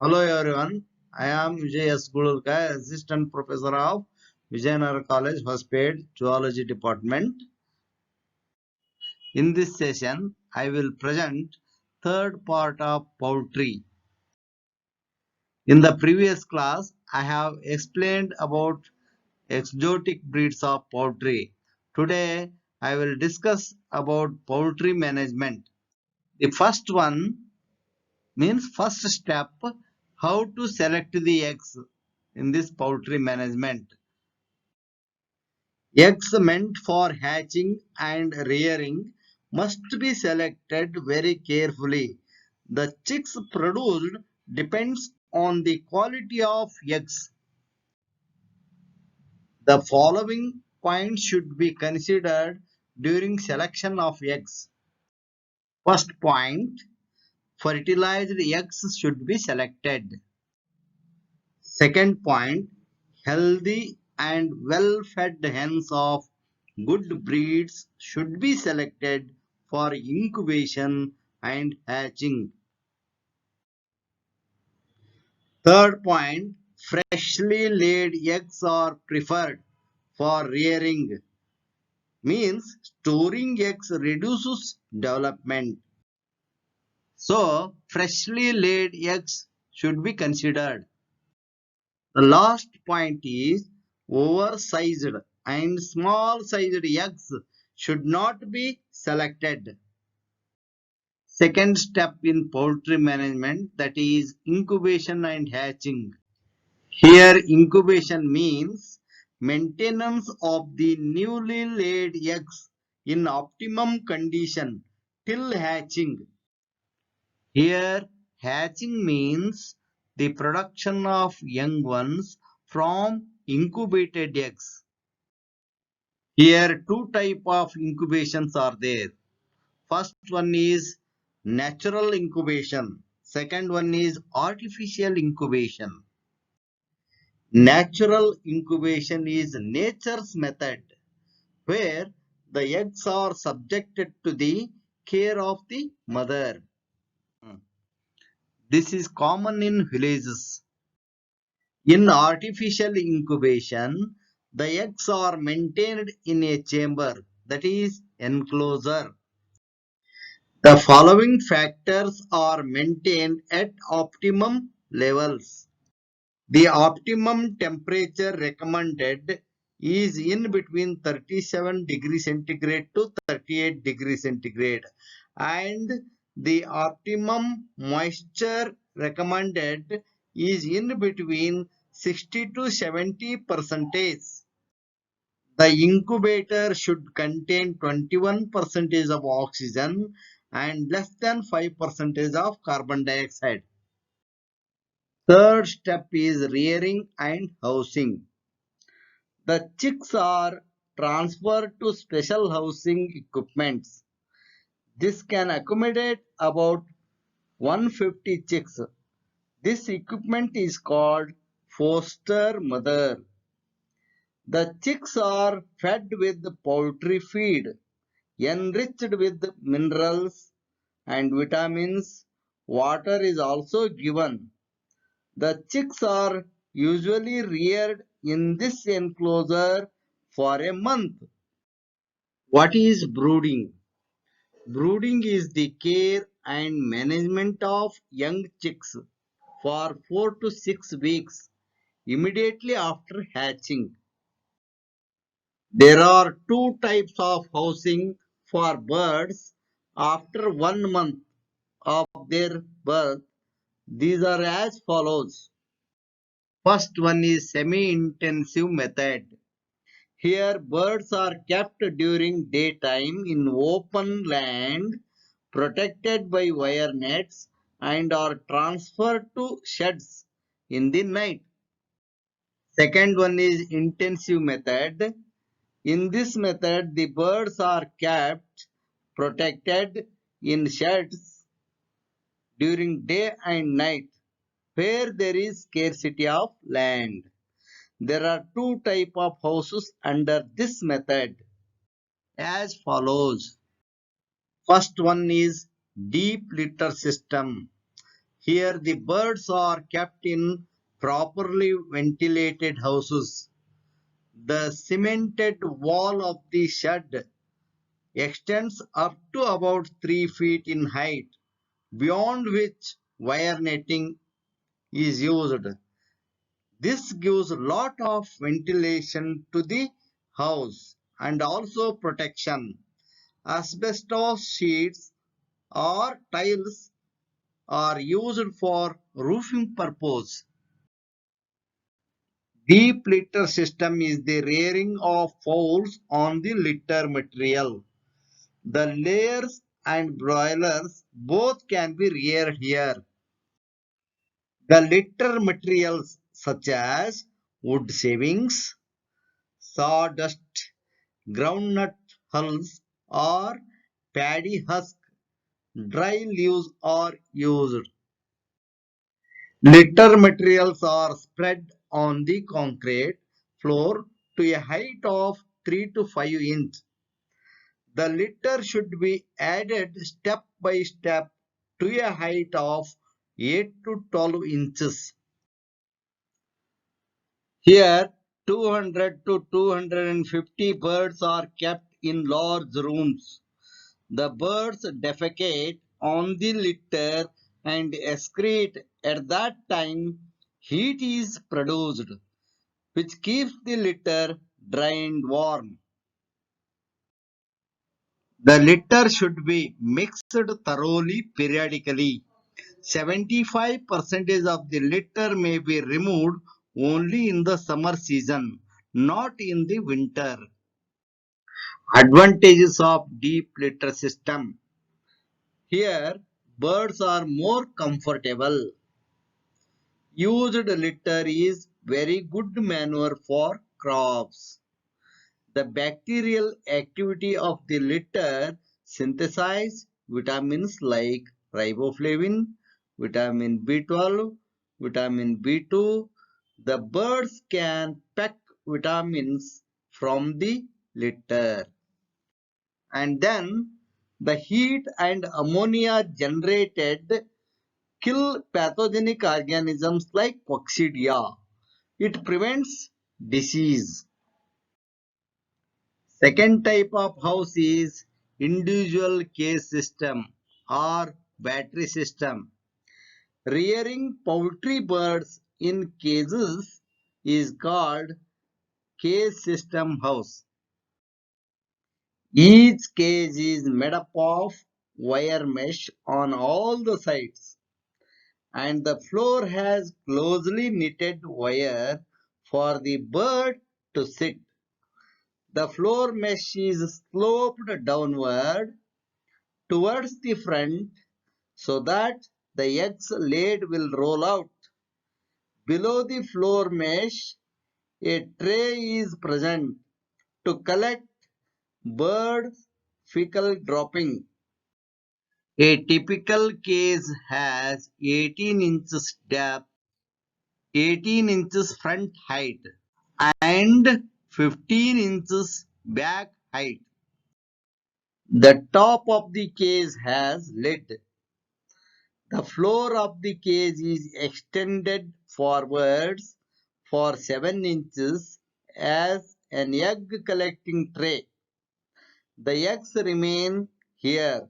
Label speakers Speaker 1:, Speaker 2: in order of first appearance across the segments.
Speaker 1: Hello everyone, I am Vijay S. Gulurka, Assistant Professor of Vijayanagara College, Hosped, Zoology Department. In this session, I will present third part of poultry. In the previous class, I have explained about exotic breeds of poultry. Today, I will discuss about poultry management. The first one means first step, how to select the eggs in this poultry management. Eggs meant for hatching and rearing must be selected very carefully. The chicks produced depends on the quality of eggs. The following points should be considered during selection of eggs. First point, fertilized eggs should be selected. Second point, healthy and well-fed hens of good breeds should be selected for incubation and hatching. Third point, freshly laid eggs are preferred for rearing. Means storing eggs reduces development. So, freshly laid eggs should be considered. The last point is oversized and small sized eggs should not be selected. Second step in poultry management, that is incubation and hatching. Here incubation means maintenance of the newly laid eggs in optimum condition till hatching. Here hatching means the production of young ones from incubated eggs. Here two type of incubations are there. First one is natural incubation. Second one is artificial incubation. Natural incubation is nature's method where the eggs are subjected to the care of the mother. This is common in villages. In artificial incubation, the eggs are maintained in a chamber, that is enclosure. The following factors are maintained at optimum levels. The optimum temperature recommended is in between 37 degrees centigrade to 38 degrees centigrade, and the optimum moisture recommended is in between 60 to 70 percentage. The incubator should contain 21% of oxygen and less than 5% of carbon dioxide. Third step is rearing and housing. The chicks are transferred to special housing equipments. This can accommodate about 150 chicks. This equipment is called foster mother. The chicks are fed with poultry feed, enriched with minerals and vitamins. Water is also given. The chicks are usually reared in this enclosure for a month. What is brooding? Brooding is the care and management of young chicks for 4 to 6 weeks immediately after hatching. There are two types of housing for birds after 1 month of their birth. These are as follows. First one is semi-intensive method. Here birds are kept during daytime in open land protected by wire nets and are transferred to sheds in the night. Second one is intensive method. In this method, the birds are kept protected in sheds during day and night where there is scarcity of land. There are two types of houses under this method as follows. First one is deep litter system. Here the birds are kept in properly ventilated houses. The cemented wall of the shed extends up to about 3 feet in height, beyond which wire netting is used. This gives a lot of ventilation to the house and also protection. Asbestos sheets or tiles are used for roofing purpose. Deep litter system is the rearing of fowls on the litter material. The layers and broilers both can be reared here. The litter materials such as wood shavings, sawdust, groundnut hulls, or paddy husk, dry leaves are used. Litter materials are spread on the concrete floor to a height of 3 to 5 inches. The litter should be added step by step to a height of 8 to 12 inches. Here, 200 to 250 birds are kept in large rooms. The birds defecate on the litter and excrete. At that time, heat is produced, which keeps the litter dry and warm. The litter should be mixed thoroughly periodically. 75% of the litter may be removed only in the summer season, not in the winter. Advantages of deep litter system. Here, birds are more comfortable. Used litter is very good manure for crops. The bacterial activity of the litter synthesize vitamins like riboflavin, vitamin B12, vitamin B2. The birds can peck vitamins from the litter. And then the heat and ammonia generated kill pathogenic organisms like coccidia. It prevents disease. Second type of house is individual cage system or battery system. Rearing poultry birds in cages is called cage system house. Each cage is made up of wire mesh on all the sides, and the floor has closely knitted wire for the bird to sit. The floor mesh is sloped downward towards the front so that the eggs laid will roll out. Below the floor mesh, a tray is present to collect bird fecal dropping. A typical cage has 18 inches depth, 18 inches front height, and 15 inches back height. The top of the cage has lid. The floor of the cage is extended forwards for 7 inches as an egg collecting tray. The eggs remain here.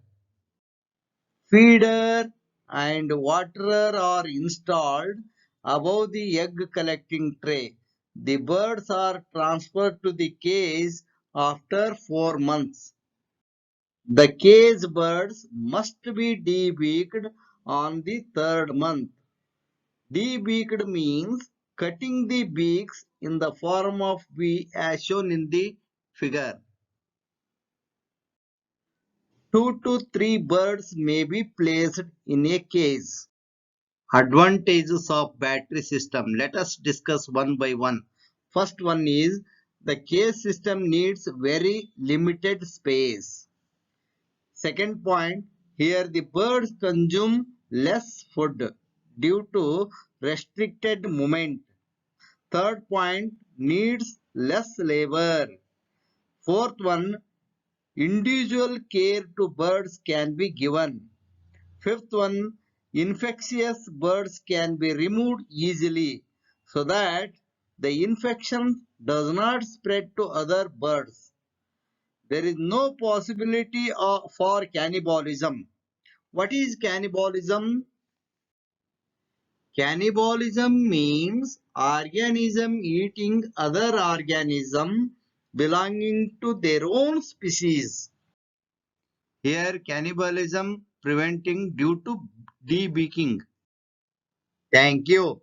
Speaker 1: Feeder and waterer are installed above the egg collecting tray. The birds are transferred to the cage after 4 months. The cage birds must be debeaked on the 3rd month. Debeaked means cutting the beaks in the form of V as shown in the figure. 2 to 3 birds may be placed in a cage. Advantages of battery system. Let us discuss one by one. First one is the cage system needs very limited space. Second point, here the birds consume less food due to restricted movement. Third point, needs less labor. Fourth one, individual care to birds can be given. Fifth one, Infectious birds can be removed easily so that the infection does not spread to other birds. There is no possibility for cannibalism. What is cannibalism? Cannibalism means organism eating other organism belonging to their own species. Here cannibalism preventing due to debeaking. Thank you.